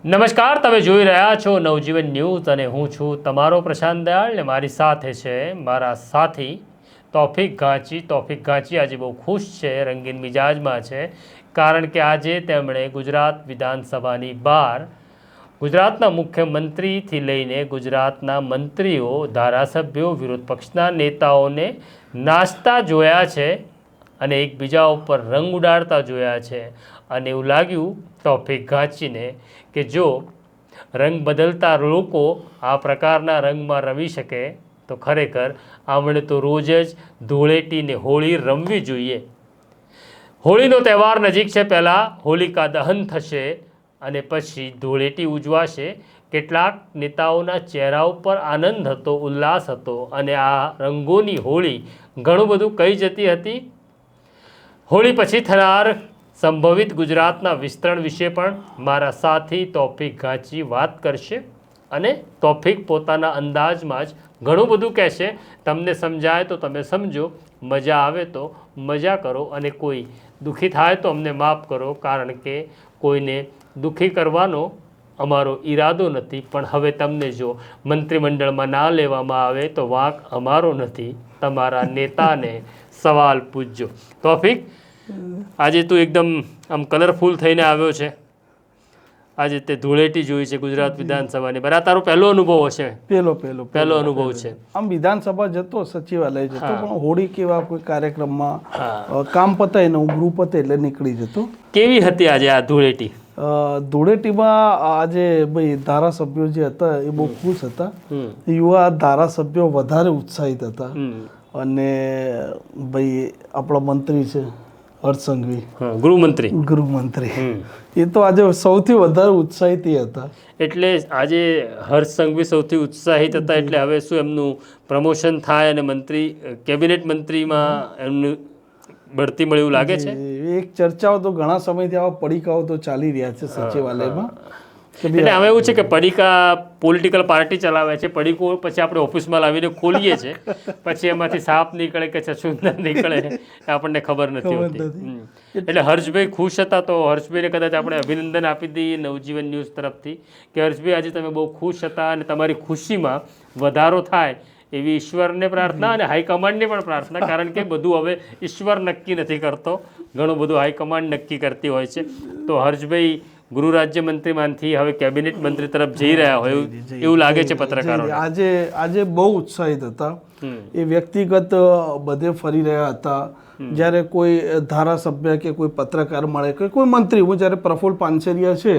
નમસ્કાર, તમે જોઈ રહ્યા છો નવજીવન ન્યૂઝ અને હું છું તમારો પ્રશાંત દયાળ ને મારી સાથે છે મારા સાથી તૌફિક ઘાંચી. તૌફિક ઘાંચી આજે બહુ ખુશ છે, રંગીન મિજાજમાં છે, કારણ કે આજે તેમણે ગુજરાત વિધાનસભાની બહાર ગુજરાતના મુખ્યમંત્રીથી લઈને ગુજરાતના મંત્રીઓ, ધારાસભ્યો, વિરોધ પક્ષના નેતાઓને નાચતા જોયા છે અને એકબીજા ઉપર રંગ ઉડાડતા જોયા છે. અને એવું લાગ્યું તૌફિક ઘાંચીને કે જો રંગ બદલતા લોકો આ પ્રકારના રંગમાં રમી શકે તો ખરેખર આમણે તો રોજ જ ધૂળેટી ને હોળી રમવી જોઈએ. હોળીનો તહેવાર નજીક છે. પહેલાં હોલિકા દહન થશે અને પછી ધૂળેટી ઉજવાશે. કેટલાક નેતાઓના ચહેરા ઉપર આનંદ હતો, ઉલ્લાસ હતો અને આ રંગોની હોળી ઘણું બધું કહી જતી હતી. હોળી પછી થનાર સંભવિત ગુજરાતના વિસ્તરણ વિશે પણ મારા સાથી તૌફિક ઘાંચી વાત કરશે અને તૌફિક પોતાના અંદાજમાં જ ઘણું બધું કહેશે. તમને સમજાય તો તમે સમજો, મજા આવે તો મજા કરો અને કોઈ દુઃખી થાય તો અમને માફ કરો, કારણ કે કોઈને દુઃખી કરવાનો અમારો ઈરાદો નથી. પણ હવે તમને જો મંત્રીમંડળમાં ના લેવામાં આવે તો વાંક અમારો નથી, તમારા નેતાને સવાલ પૂછજો. તૌફિક, આજે તું એકદમ આમ કલરફુલ થઈને આવ્યો છે. આજે તે ધૂળેટી જોઈ છે ગુજરાત વિધાનસભાની. બરાબર, તારો પહેલો અનુભવ હશે? પહેલો અનુભવ છે. આમ વિધાનસભા જતો, સચિવાલય જતો, પણ હોળી કેવા કોઈ કાર્યક્રમમાં કામ પતાય ને હું ગૃહ પતે એટલે નીકળી જતો. કેવી હતી આજે આ ધૂળેટી? ધૂળેટીમાં આજે ભાઈ ધારાસભ્યો જે હતા એ બહુ ખુશ હતા. યુવા ધારાસભ્યો વધારે ઉત્સાહિત હતા અને ભાઈ આપણા મંત્રી છે હર્ષ સંઘવી, ગૃહમંત્રી, એ તો આજે સૌથી વધારે ઉત્સાહિત હતા. એટલે આજે હર્ષ સંઘવી સૌથી ઉત્સાહિત હતા. એટલે હવે શું એમનું પ્રમોશન થાય અને મંત્રી, કેબિનેટ મંત્રીમાં એમનું બઢતી મળે એવું લાગે છે? એક ચર્ચાઓ તો ઘણા સમયથી આવા પડીકાઓ તો ચાલી રહ્યા છે સચિવાલયમાં. એટલે હવે એવું છે કે પડીકા પોલિટિકલ પાર્ટી ચલાવે છે. પડીકો પછી આપણે ઓફિસમાં લાવીને ખોલીએ છીએ, પછી એમાંથી સાપ નીકળે કે છછુંદર નીકળે આપણને ખબર નથી હોતી. એટલે હર્ષભાઈ ખુશ હતા, તો હર્ષભાઈને કદાચ આપણે અભિનંદન આપી દઈએ નવજીવન ન્યૂઝ તરફથી કે હર્ષભાઈ આજે તમે બહુ ખુશ હતા અને તમારી ખુશીમાં વધારો થાય એવી ઈશ્વરને પ્રાર્થના અને હાઈકમાન્ડને પણ પ્રાર્થના, કારણ કે બધું હવે ઈશ્વર નક્કી નથી કરતો, ઘણું બધું હાઈકમાન્ડ નક્કી કરતી હોય છે. તો હર્ષભાઈ ગૃહ રાજ્યમંત્રીમાંથી હવે કેબિનેટ મંત્રી તરફ જઈ રહ્યા હોય એવું લાગે છે પત્રકારો. આજે બહુ ઉત્સાહિત હતા. એ વ્યક્તિગત બધે ફરી રહ્યા હતા. જ્યારે કોઈ ધારાસભ્ય કે કોઈ પત્રકાર મળે કે કોઈ મંત્રી, હું જ્યારે પ્રફુલ્લ પાનસેરિયા છે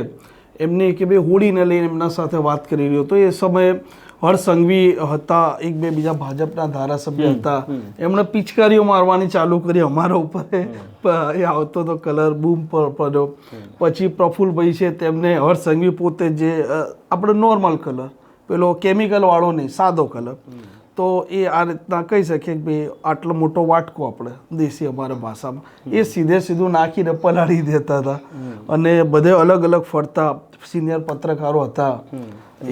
એમની કે ભાઈ હોળીને લઈને એમના સાથે વાત કરી રહ્યો તો એ સમયે હર્ષ સંઘવી હતા, એક બે બીજા ભાજપના ધારાસભ્ય હતા. એમણે પિચકારીઓ મારવાની ચાલુ કરી અમારા ઉપર, એ આવતો તો કલર બૂમ પડ્યો. પછી પ્રફુલ્લભાઈ છે તેમને હર્ષ સંઘવી પોતે જે આપણે નોર્મલ કલર, પેલો કેમિકલ વાળો નહીં, સાદો કલર, તો એ આ રીતના કહી શકીએ કે ભાઈ આટલો મોટો વાટકો, આપણે દેશી અમારા ભાષામાં, એ સીધું નાખીને પલાળી દેતા હતા. અને બધે અલગ અલગ ફરતા સિનિયર પત્રકારો હતા.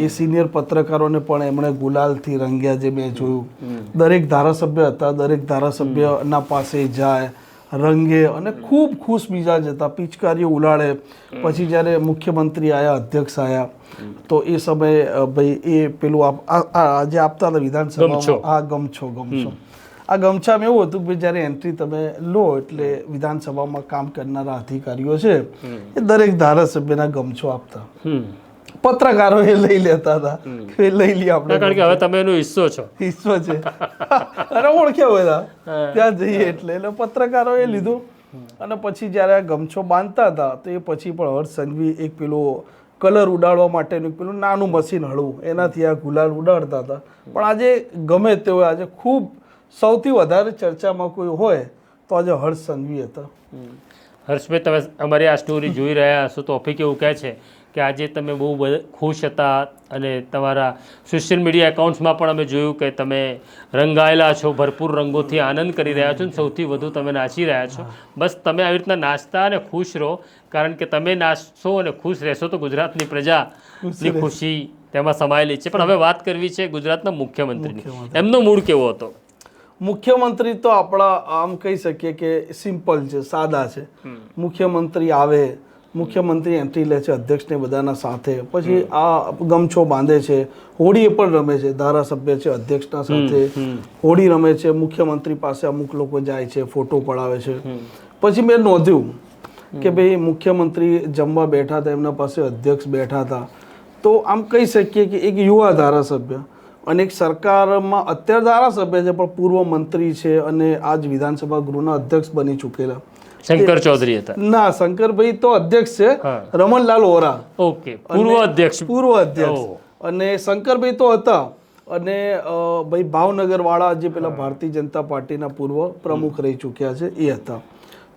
એ સિનિયર પત્રકારોને પણ એમણે ગુલાલથી રંગ્યા, જે મેં જોયું. દરેક ધારાસભ્ય હતા, દરેક ધારાસભ્યના પાસે જાય, રંગે અને ખૂબ ખુશ મિજાજ હતા, પિચકારીઓ ઉલાડે. પછી જ્યારે મુખ્યમંત્રી આવ્યા, અધ્યક્ષ આવ્યા, તો એ સમયે ભાઈ એ પેલું જે આપતા હતા વિધાનસભામાં, આ ગમછો, આ ગમછામાં એવું હતું કે જ્યારે એન્ટ્રી તમે લો એટલે વિધાનસભામાં કામ કરનારા અધિકારીઓ છે એ દરેક ધારાસભ્યના ગમછો આપતા. પત્રકારો એ લઈ લેતા હતા કે લઈ લઈએ આપણે, કારણ કે હવે તમે એનો હિસ્સો છે અને ઓળખ્યા બધા ત્યાં જઈએ એટલે પત્રકારો એ લીધું. અને પછી જ્યારે આ ગમછો બાંધતા હતા તો એ પછી પણ હર્ષ સંઘવી એક પેલું કલર ઉડાડવા માટેનું પેલું નાનું મશીન હળવું, એનાથી આ ગુલાલ ઉડાડતા હતા. પણ આજે ગમે તે હોય, આજે ખૂબ સૌથી વધારે ચર્ચામાં કોઈ હોય તો આજે હર્ષ સંઘવી હતા. હર્ષભાઈ, તમે અમારી આ સ્ટોરી જોઈ રહ્યા હશો. તૌફિક એવું કહે છે કે આજે તમે બહુ ખુશ હતા અને તમારા સોશિયલ મીડિયા એકાઉન્ટ્સમાં પણ અમે જોયું કે તમે રંગાયેલા છો, ભરપૂર રંગોથી આનંદ કરી રહ્યા છો અને સૌથી વધુ તમે નાચી રહ્યા છો. બસ તમે આવી રીતના નાચતા અને ખુશ રહો, કારણ કે તમે નાચશો અને ખુશ રહેશો તો ગુજરાતની પ્રજાની ખુશી તેમાં સમાયેલી છે. પણ હવે વાત કરવી છે ગુજરાતના મુખ્યમંત્રીની. એમનો મૂડ કેવો હતો? મુખ્યમંત્રી તો આપણા આમ કહી શકીએ કે સિમ્પલ છે, સાદા છે. મુખ્યમંત્રી આવે મુખ્યમંત્રી એન્ટ્રી લે છે અધ્યક્ષને બધાના સાથે, પછી આ ગમછો બાંધે છે, હોળી પણ રમે છે, ધારાસભ્ય છે અધ્યક્ષના સાથે હોળી રમે છે, મુખ્યમંત્રી પાસે અમુક લોકો જાય છે, ફોટો પડાવે છે. પછી મેં નોંધ્યું કે ભાઈ મુખ્યમંત્રી જમવા બેઠા હતા, એમના પાસે અધ્યક્ષ બેઠા હતા, તો આમ કહી શકીએ કે એક યુવા ધારાસભ્ય અને એક સરકારમાં અત્યારે ધારાસભ્ય છે પણ પૂર્વ મંત્રી છે અને આજ વિધાનસભા ગૃહના અધ્યક્ષ બની ચૂકેલા શંકર ચૌધરી હતા. ના, શંકરભાઈ તો અધ્યક્ષ છે, રમણલાલ વોરા ઓકે પૂર્વ અધ્યક્ષ અને શંકરભાઈ તો હતા અને ભાઈ ભાવનગર વાળા જે પેલા ભારતીય જનતા પાર્ટીના પૂર્વ પ્રમુખ રહી ચૂક્યા છે એ હતા.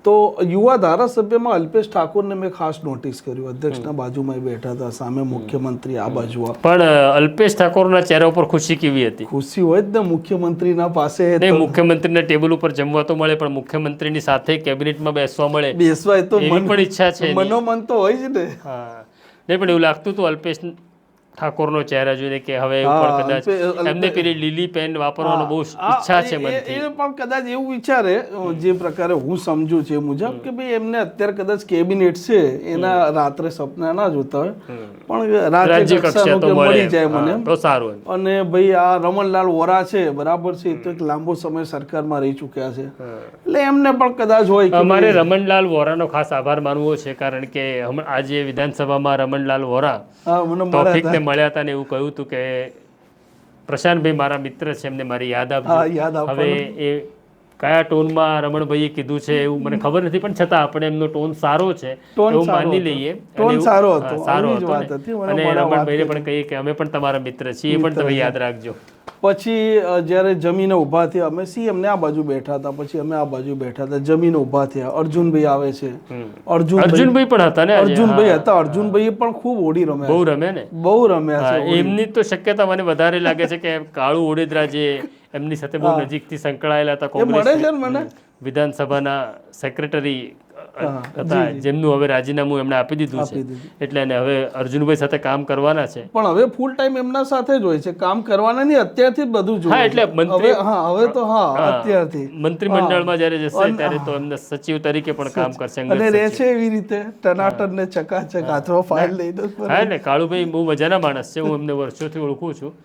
તો યુવા ધારાસભ્યમાં અલ્પેશ ઠાકોરને મેં ખાસ નોટિસ કર્યું, અધ્યક્ષના બાજુમાં બેઠા હતા, સામે મુખ્યમંત્રી આ બાજુ. પણ અલ્પેશ ઠાકોરના ચહેરા ઉપર ખુશી કેવી હતી? ખુશી હોય જ ને, મુખ્યમંત્રીના પાસે મુખ્યમંત્રીના ટેબલ ઉપર જમવા તો મળે, પણ મુખ્યમંત્રીની સાથે કેબિનેટમાં બેસવા મળે, બેસવાય તો પણ ઈચ્છા છે, મનોમન તો હોય જ ને. હા, નહીં પણ એવું લાગતું હતું અલ્પેશ ઠાકોરનો ચહેરા જોઈને કે હવે કદાચ એમને પેલી લીલી પેન વાપરવાનો બહુ ઈચ્છા છે મનથી. એ પણ કદાચ એવું વિચારે, જે પ્રકારે હું સમજુ છું એ મુજબ, કે ભાઈ એમને અત્યારે કદાચ કેબિનેટ છે એના રાત્રે સપના ના જોતા હોય, પણ રાજ્ય કક્ષાનું કે મળી જાય મને તો સારું. અને ભાઈ આ રમણલાલ વોરા છે બરાબર છે, એ તો એક લાંબો સમય સરકારમાં રહી ચૂક્યા છે, એટલે એમને પણ કદાચ હોય કે અમારે રમણલાલ વોરાનો ખાસ આભાર માનવો છે, કારણ કે આજે વિધાનસભામાં રમણલાલ વોરા ટોપિકને મળ્યા હતા ને એવું કહ્યું હતું કે પ્રશાંતભાઈ મારા મિત્ર છે, એમને મારી યાદ આપજો. હવે એ કયા ટોનમાં રમણભાઈએ કીધું છે એવું મને ખબર નથી, પણ છતાં આપણે એમનો ટોન સારો છે એવું માની લઈએ. ટોન સારો હતો, સારો હતો અને રમણભાઈને પણ કહીએ કે અમે પણ તમારા મિત્ર છીએ, એ પણ તમે યાદ રાખજો. પછી જ્યારે જમીને ઊભા થયા, અમે સીએમને આ બાજુ બેઠા હતા, પછી અમે આ બાજુ બેઠા હતા, જમીને ઊભા થયા, અર્જુનભાઈ આવે છે, અર્જુનભાઈ પણ હતા ને, અર્જુનભાઈ હતા, અર્જુનભાઈ પણ ખૂબ હોડી રમ્યા, બહુ રમે ને, બહુ રમ્યા છે. એમની તો શક્યતા મને વધારે લાગે છે કે કાળુ ઓડેદરા જે એમની સાથે બહુ નજીકથી સંકળાયેલા હતા, કોંગ્રેસ વિધાનસભાના સેક્રેટરી હતા, જેમનું હવે રાજીનામું એમણે આપી દીધું છે, એટલે હવે અર્જુનભાઈ સાથે કામ કરવાના છે. પણ હવે ફૂલ ટાઈમ એમના સાથે જ હોય છે, કામ કરવાના નહીં, અત્યારથી જ બધું જોઈએ. હા, એટલે મંત્રી હવે તો અત્યારથી મંત્રીમંડળમાં જ્યારે જશે ત્યારે તો એમને સચિવ તરીકે પણ કામ કરશે અને રહે છે એવી રીતે ટનાટન ને ચકાચક હાથમાં ફાઇલ લઈ દો. હા ને, કાળુભાઈ બહુ મજાના માણસ છે, હું એમને વર્ષોથી ઓળખું છું.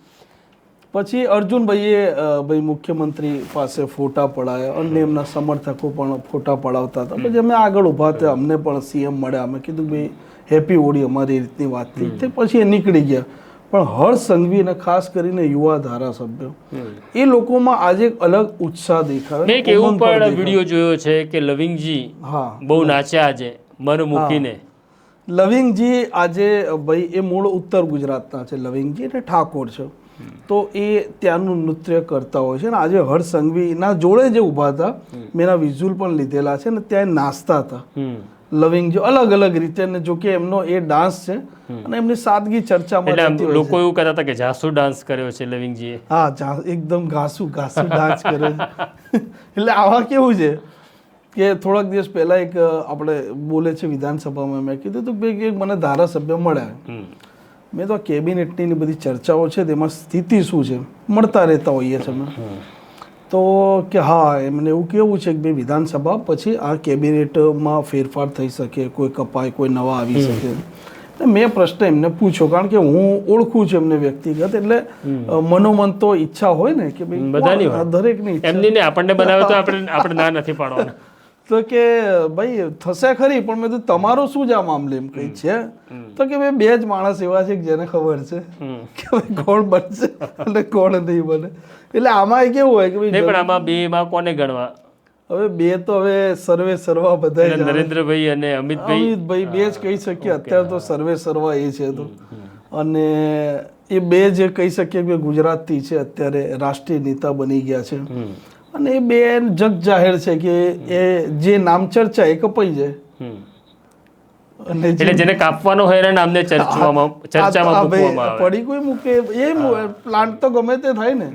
પછી અર્જુનભાઈએ ભાઈ મુખ્યમંત્રી પાસે ફોટા પડાયા અને એમના સમર્થકો પણ ફોટા પડાવતા હતા. પછી અમે આગળ ઊભા થયા, અમને પણ સીએમ મળ્યા, અમે કીધું ભાઈ હેપી હોળી, અમારી રીતની વાત થઈ. પછી એ નીકળી ગયા. પણ હર્ષ સંઘવી અને ખાસ કરીને યુવા ધારાસભ્યો, એ લોકોમાં આજે એક અલગ ઉત્સાહ દેખાયો. મેં એક એવું પણ વિડીયો જોયો છે કે લવિંગજી બહુ નાચ્યા આજે મન મૂકીને. લવિંગજી આજે ભાઈ એ મૂળ ઉત્તર ગુજરાતના છે, લવિંગજી એટલે ઠાકોર છે, તો એ ત્યાંનું નૃત્ય કરતા હોય છે. ને આજે હર્ષ સંઘવીના જોડે જે ઊભા હતા, મેં એના વિઝ્યુઅલ પણ લીધેલા છે, ને ત્યાં નાચતા હતા લવિંગ જો અલગ અલગ રીતે. ને જો કે એમનો એ ડાન્સ છે અને એમની સાદગી ચર્ચામાં લોકો એવું કહેતા હતા કે જાસુ ડાન્સ કર્યો છે લવિંગજીએ. હા, એકદમ ઘાસુ ડાન્સ કર્યો છે. એટલે આવા કેવું છે કે થોડાક દિવસ પહેલા એક આપણે બોલે છે વિધાનસભામાં, મેં કીધું હતું કે મને ધારાસભ્ય મળ્યા, મેં તો કેબિનેટની બધી ચર્ચાઓ છે તેમાં સ્થિતિ શું છે, મળતા રહેતા હોઈએ છીએ અમે. તો કે હા, એમને એવું કેવું છે કે ભાઈ વિધાનસભા પછી આ કેબિનેટમાં ફેરફાર થઈ શકે, કોઈ કપાય, કોઈ નવા આવી શકે. મેં પ્રશ્ન એમને પૂછ્યો, કારણ કે હું ઓળખું છું એમને વ્યક્તિગત, એટલે મનોમન તો ઈચ્છા હોય ને કે ભાઈ બધાની, દરેકની ઈચ્છા. આપણને બનાવે તો આપણે ના નથી પાડવાના. તો કે ભાઈ થશે ખરી, પણ મેં તો તમારું શું જ આ મામલે એમ કઈ છે? તો કે ભાઈ બે જ માણસ એવા છે કે જેને ખબર છે કે ભાઈ કોણ બનશે અને કોણ નહીં બને. એટલે આમાં કેવું હોય કે ભાઈ પણ આમાં બે માં કોને ગણવા? હવે બે તો હવે સર્વે સર્વા બધા નરેન્દ્રભાઈ અને અમિતભાઈ બે જ કહી શકીએ અત્યારે તો, સર્વે સર્વા એ છે તો. અને એ બે જે કહી શકીએ કે ગુજરાતથી છે, અત્યારે રાષ્ટ્રીય નેતા બની ગયા છે. અને એ બે જગ જાહેર છે કે એ જે નામ ચર્ચા એ કપાઈ જાય. એટલે જેને કાપવાનો હોય એના નામને ચર્ચામાં પડી કોઈ મૂકે, એ પ્લાન્ટ તો ગમે તે થાય ને.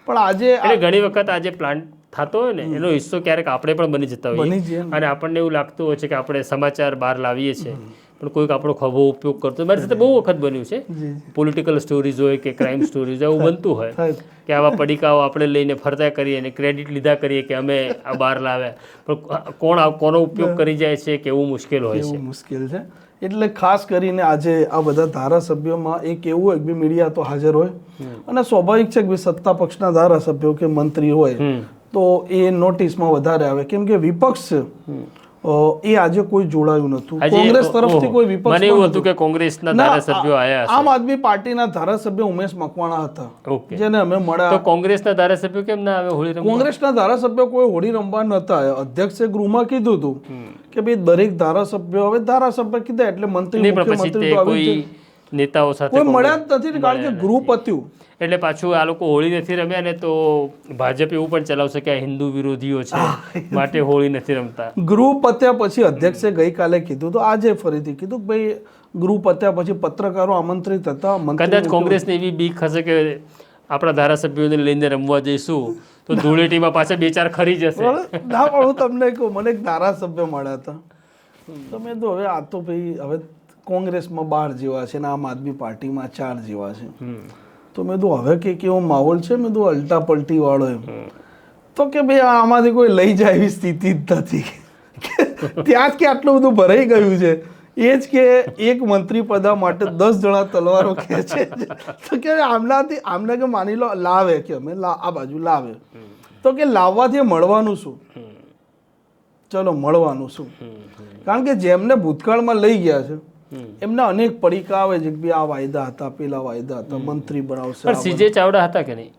પણ આજે ઘણી વખત આજે પ્લાન્ટ થતો હોય ને એનો હિસ્સો ક્યારેક આપણે પણ બની જતા હોઈએ, અને આપણને એવું લાગતું હોય છે કે આપણે સમાચાર બહાર લાવીએ છીએ, પણ કોઈક આપણો ખભો ઉપયોગ કરતો મારી સાથે બહુ વખત બન્યું છે. પોલિટિકલ સ્ટોરીઝ હોય કે ક્રાઇમ સ્ટોરીઝ હોય એવું બનતું હોય કે આવા પડીકાઓ આપણે લઈને ફરતા કરીએ અને ક્રેડિટ લીધા કરીએ કે અમે આ બહાર લાવ્યા, પણ કોનો ઉપયોગ કરી જાય છે કે એવું મુશ્કેલ હોય છે. મુશ્કેલ છે. એટલે ખાસ કરીને આજે આ બધા ધારાસભ્યોમાં એક એવું હોય કે મીડિયા તો હાજર હોય અને સ્વાભાવિક છે કે સત્તા પક્ષના ધારાસભ્યો કે મંત્રી હોય તો એ નોટિસમાં વધારે આવે, કેમ કે વિપક્ષ છે એ આજે કોઈ જોડાયું નતું. કોંગ્રેસ તરફથી કોઈ વિપક્ષ મને એવું હતું કે કોંગ્રેસના ધારાસભ્યો આયા હશે. આમ આદમી પાર્ટીના ધારાસભ્ય ઉમેશ મકવાણા હતા, જેને અમે મળ્યા. તો કોંગ્રેસના ધારાસભ્યો કેમ ના આવે હોળી રમવા? કોંગ્રેસના ધારાસભ્યો કોઈ હોળી રમવા નતા આવ્યા. અધ્યક્ષે ગૃહમાં કીધું હતું કે ભાઈ દરેક ધારાસભ્યો હવે ધારાસભ્ય કીધા એટલે મંત્રી મુખ્યમંત્રી તો આવી નેતાઓ સાથે કોઈ મળ્યા જ નથી, કારણ કે ગૃહ પત્યું. એટલે પાછું આ લોકો હોળી નથી રમ્યા ને તો ભાજપ એવું પણ ચલાવશે કે આ હિન્દુ વિરોધીઓ છે માટે હોળી નથી રમતા. ગૃહ પત્યા પછી અધ્યક્ષે ગઈકાલે કીધું તો આજે ફરીથી કીધું કે ભાઈ ગૃહ પત્યા પછી પત્રકારો આમંત્રિત હતા. કદાચ કોંગ્રેસને એવી બીક હશે કે આપણા ધારાસભ્યોને લઈને રમવા જઈશું તો ધૂળેટીમાં પાછા બે ચાર ખરી જશે. ના પણ હું તમને કહું, મને એક ધારાસભ્ય મળ્યા હતા તો મેં તો હવે આ તો ભાઈ હવે કોંગ્રેસમાં 12 જેવા છે ને આમ આદમી પાર્ટીમાં 4 જેવા છે, તો મેં તો હવે કે કેવો માહોલ છે, મેં તો અલ્ટા પલટી વાળો એમ. તો કે ભાઈ આમાંથી કોઈ લઈ જાય એવી સ્થિતિ જ નથી. ત્યાં જ કે આટલું બધું ભરાઈ ગયું છે, એ જ કે એક મંત્રી પદા માટે 10 જણા તલવારો ખેંચે છે. તો કે આમને કે માની લો લાવે કે અમે આ બાજુ લાવે તો કે લાવવાથી મળવાનું શું? ચલો મળવાનું શું? કારણ કે જેમને ભૂતકાળમાં લઈ ગયા છે એમના અનેક પડીકા આવે છે કે આ વાયદા હતા, પેલા વાયદા હતા, મંત્રી બનાવશે. પણ સીજે ચાવડા હતા કે નહીં?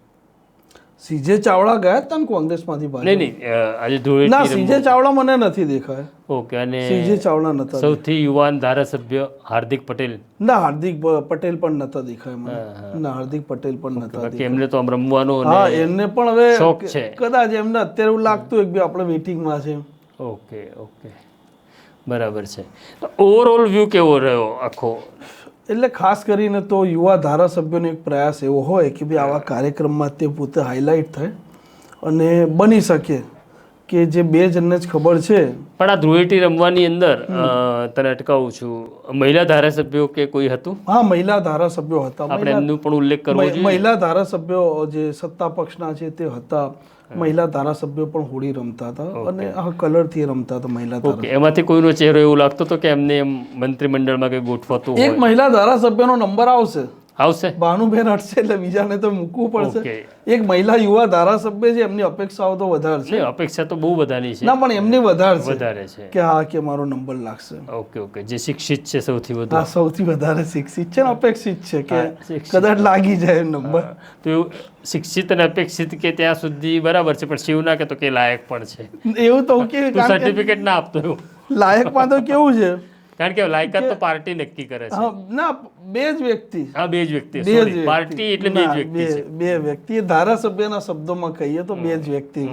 સીજે ચાવડા ગયા હતા ને કોંગ્રેસમાંથી ભાજપ? નહીં આજે ધૂળેટી ના, સીજે ચાવડા મને નથી દેખાય. ઓકે. અને સીજે ચાવડા નતા. સૌથી યુવાન ધારાસભ્ય હાર્દિક પટેલ? ના, હાર્દિક પટેલ પણ નતા દેખાય મને. ના, હાર્દિક પટેલ પણ નતા દેખાય. એમને તો આમ રમવાનો હા, એમને પણ હવે શોખ છે. કદાચ એમને અત્યારે એવું લાગતું હોય કે આપણે વેઇટિંગમાં છે. ઓકે ઓકે, બરાબર છે. ઓવરઓલ વ્યૂ કેવો રહ્યો આખો? એટલે ખાસ કરીને તો યુવા ધારાસભ્યોનો એક પ્રયાસ એવો હોય કે ભાઈ આવા કાર્યક્રમમાં તે પોતે હાઇલાઇટ થાય અને બની શકે કે જે 2 જણને જ ખબર છે. પણ આ ધૂળેટી રમવાની અંદર તને અટકાવું છું, મહિલા ધારાસભ્યો કે કોઈ હતું? હા, મહિલા ધારાસભ્યો હતા. આપણે એમનો પણ ઉલ્લેખ કરવો જોઈએ. મહિલા ધારાસભ્યો જે સત્તા પક્ષના છે તે હતા. મહિલા ધારાસભ્યો પણ હોળી રમતા હતા અને આ કલરથી રમતા હતા મહિલા ધારાસભ્યો. એમાંથી કોઈનો ચહેરો એવું લાગતો હતો કે એમને મંત્રીમંડળમાં કઈ ગોઠવાતું હોય? એક મહિલા ધારાસભ્યનો નંબર આવશે. ભાનુબેન હટશે એટલે બીજાને તો મૂકવું પડશે. એક મહિલા યુવા ધારાસભ્ય છે, એમની અપેક્ષાઓ તો વધારે છે. અપેક્ષા તો બહુ બધાની છે. ના, પણ એમની વધારે છે કે હા કે મારો નંબર લાગશે. ઓકે ઓકે, જે શિક્ષિત છે સૌથી વધુ. હા, સૌથી વધારે શિક્ષિત છે ને અપેક્ષિત છે કે કદાચ લાગી જાય નંબર. તો શિક્ષિત અને અપેક્ષિત કે ત્યાં સુધી બરાબર છે, પણ શિવના કે તો કે લાયક પણ છે. એવું તો કે સર્ટિફિકેટ ના આપતો એવું. લાયકમાં તો કેવું છે, કારણ કે લાયકાત તો પાર્ટી નક્કી કરે છે. ના, 2 જ વ્યક્તિ. હા, 2 જ વ્યક્તિ. સોરી, પાર્ટી એટલે 2 જ વ્યક્તિ છે. 2 વ્યક્તિ. ધારાસભ્યના શબ્દોમાં કહીએ તો 2 જ વ્યક્તિ.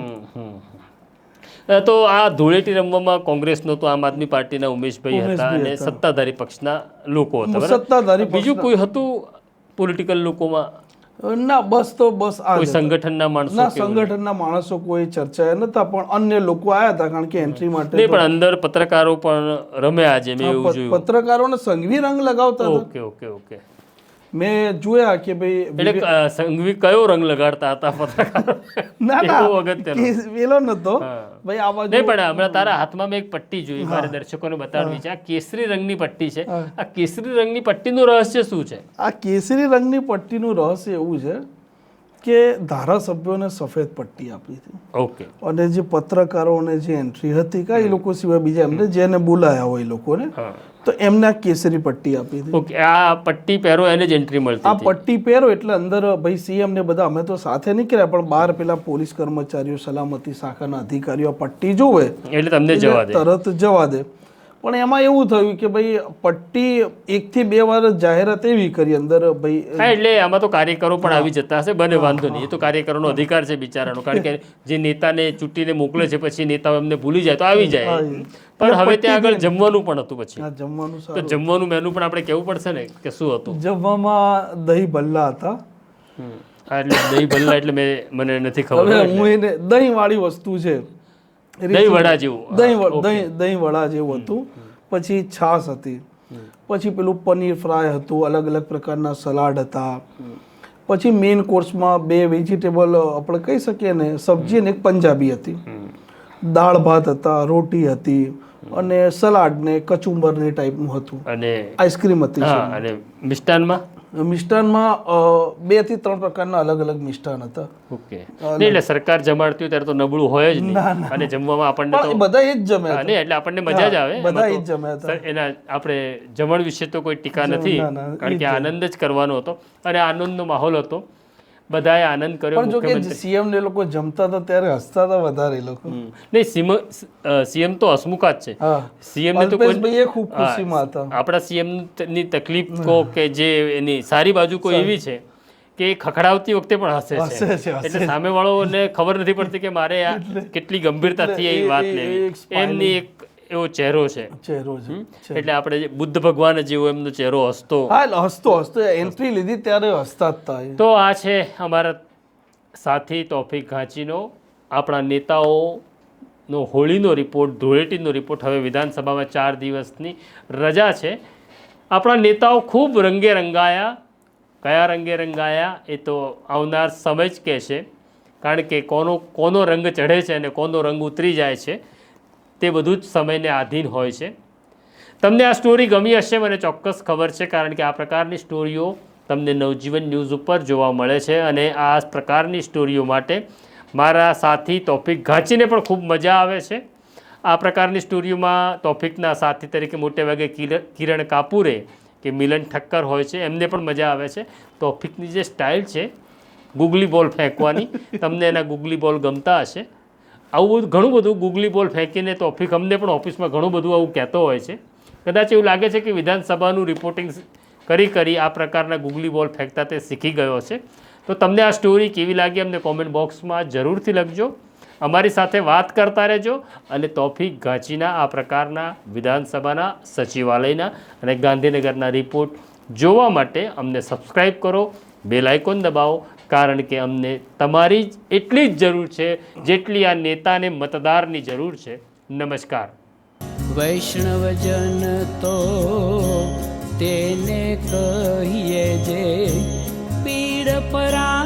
તો આ ધૂળેટી રમવામાં કોંગ્રેસનો તો આમ આદમી પાર્ટીના ઉમેશભાઈ હતા અને સત્તાધારી પક્ષના લોકો હતા. સત્તાધારી બીજું કોઈ હતું પોલિટિકલ લોકોમાં? ના, બસ આ કોઈ સંગઠનના માણસો? ના, સંગઠનના માણસો કોઈ ચર્ચાએ નતા, પણ અન્ય લોકો આયા હતા કારણ કે એન્ટ્રી માટે. નહીં, પણ અંદર પત્રકારો પણ રમ્યા આજે મેં એવું જોયું. પત્રકારોને સંઘવી રંગ લગાવતા હતા. ઓકે ઓકે ઓકે, મેં જોયા કે ભાઈ એટલે સંઘવી કયો રંગ લગાડતા હતા પત્રકારો? ના, પેલો નતો ભાઈ. આ બાજુ નહીં, પણ હમણાં તારા હાથમાં મેં એક પટ્ટી જોઈ, મારે દર્શકોને બતાડવી છે. આ કેસરી રંગની પટ્ટી છે. આ કેસરી રંગની પટ્ટીનું રહસ્ય શું છે? આ કેસરી રંગની પટ્ટીનું રહસ્ય એવું છે કે ધારાસભ્યોને સફેદ પટ્ટી આપી હતી. ઓકે. અને જે પત્રકારોને જે એન્ટ્રી હતી કે એ લોકો સિવાય બીજા એમને જેને બોલાયા હોય એ લોકોને, તો એમને આ કેસરી પટ્ટી આપી હતી. ઓકે, આ પટ્ટી પહેરો એને જ એન્ટ્રી મળતી. આ પટ્ટી પહેરો એટલે અંદર ભાઈ સીએમ ને બધા અમે તો સાથે નીકળ્યા, પણ બહાર પેલા પોલીસ કર્મચારીઓ, સલામતી શાખાના અધિકારીઓ પટ્ટી જોવે એટલે તમને જવા દે, તરત જવા દે. પણ એમાં એવું થયું કે ભાઈ પટ્ટી 1 થી 2 વાર જાહેરાત એવી કરી અંદર ભાઈ. હા, એટલે આમાં તો કાર્યકરો પણ આવી જતા હશે. બને વાંધો નહીં, એ તો કાર્યકરોનો અધિકાર છે બિચારાનો, કારણ કે જે નેતાને ચૂંટીને મોકલે છે પછી નેતાઓ એમને ભૂલી જાય તો આવી જાય. પણ હવે ત્યાં આગળ જમવાનું પણ હતું. પછી જમવાનું, તો જમવાનું મેનુ પણ આપણે કહેવું પડશે ને કે શું હતું? જમવામાં દહીં ભલ્લા હતા. એટલે દહીં ભલ્લા એટલે મને નથી ખબર. હું એને દહીં વાળી વસ્તુ છે, દહીં વડા જેવું. દહીં વડા જેવું હતું. પછી છાશ હતી. પછી પેલું પનીર ફ્રાય હતું, અલગ અલગ પ્રકારના સલાડ હતા, પછી મેઇન કોર્સમાં 2 વેજીટેબલ આપણે કહી શકીએ ને સબ્જી અને એક પંજાબી હતી, દાળ ભાત હતા, રોટી હતી અને સલાડ ને કચુંબર ને ટાઈપનું હતું અને આઈસ્ક્રીમ હતી. અને મિષ્ટાનમાં 2 થી 3 પ્રકારના અલગ અલગ મિષ્ટાન હતા. ઓકે. એટલે સરકાર જમાડતી હોય ત્યારે તો નબળું હોય જ નહીં, અને જમવામાં આપણને તો બધા એ જ જમ્યા હતા. એટલે આપણને મજા જ આવે, બધા એ જ જમ્યા હતા. એના આપણે જમણ વિશે તો કોઈ ટીકા નથી, કારણ કે આનંદ જ કરવાનો હતો અને આનંદનો માહોલ હતો, બધાએ આનંદ કર્યો. પણ જો કે સીએમ ને લોકો જમતા હતા ત્યારે હસતા હતા વધારે એ લોકો. નહીં, સીએમ તો હસમુખા જ છે. સીએમ ને તો કોઈ ખૂબ ખુશીમાં હતા. આપણા સીએમ ની તકલીફ કહો કે જે એની સારી બાજુ કોઈ એવી છે કે ખખડાવતી વખતે પણ હસે છે, એટલે સામેવાળોને ખબર નથી પડતી કે મારે આ કેટલી ગંભીરતાથી એ વાત લેવી. એમની એક એવો ચહેરો છે, એટલે આપણે બુદ્ધ ભગવાન જેવો એમનો ચહેરો હસતો એન્ટ્રી લીધી ત્યારે હસતા હતા. તો આ છે અમારા સાથી તૌફિક ઘાંચીનો, આપણા નેતાઓનો હોળીનો રિપોર્ટ, ધૂળેટીનો રિપોર્ટ. હવે વિધાનસભામાં 4 દિવસની રજા છે. આપણા નેતાઓ ખૂબ રંગે રંગાયા. કયા રંગે રંગાયા એ તો આવનાર સમય જ કહેશે, કારણ કે કોનો રંગ ચઢે છે અને કોનો રંગ ઉતરી જાય છે તે બધું જ સમયને આધીન હોય છે. તમને આ સ્ટોરી ગમી હશે, મને ચોક્કસ ખબર છે, કારણ કે આ પ્રકારની સ્ટોરીઓ તમને નવજીવન ન્યૂઝ ઉપર જોવા મળે છે. અને આ પ્રકારની સ્ટોરીઓ માટે મારા સાથી તૌફિક ઘાંચીને પણ ખૂબ મજા આવે છે. આ પ્રકારની સ્ટોરીઓમાં તૌફિકના સાથી તરીકે મોટે ભાગે કિરણ કાપુરે કે મિલન ઠક્કર હોય છે, એમને પણ મજા આવે છે. તૌફિકની જે સ્ટાઇલ છે ગુગલી બોલ ફેંકવાની, તમને એના ગુગલી બોલ ગમતા હશે. આવું ઘણું બધું ગુગલી બોલ ફેંકીને તૌફિક અમને પણ ઓફિસમાં ઘણું બધું આવું કહેતો હોય છે. કદાચ એવું લાગે છે કે વિધાનસભાનું રિપોર્ટિંગ કરી આ પ્રકારના ગુગલી બોલ ફેંકતા તે શીખી ગયો છે. તો તમને આ સ્ટોરી કેવી લાગી અમને કોમેન્ટ બોક્સમાં જરૂરથી લખજો. અમારી સાથે વાત કરતા રહેજો અને તૌફિક ઘાંચીના આ પ્રકારના વિધાનસભાના, સચિવાલયના અને ગાંધીનગરના રિપોર્ટ જોવા માટે અમને સબસ્ક્રાઈબ કરો, બેલ આઇકોન દબાવો, કારણ કે અમને તમારી જ એટલી જ જરૂર છે જેટલી આ નેતાને મતદારની જરૂર છે. નમસ્કાર. વૈષ્ણવજન તો તેને કહીએ જે પીડ પરા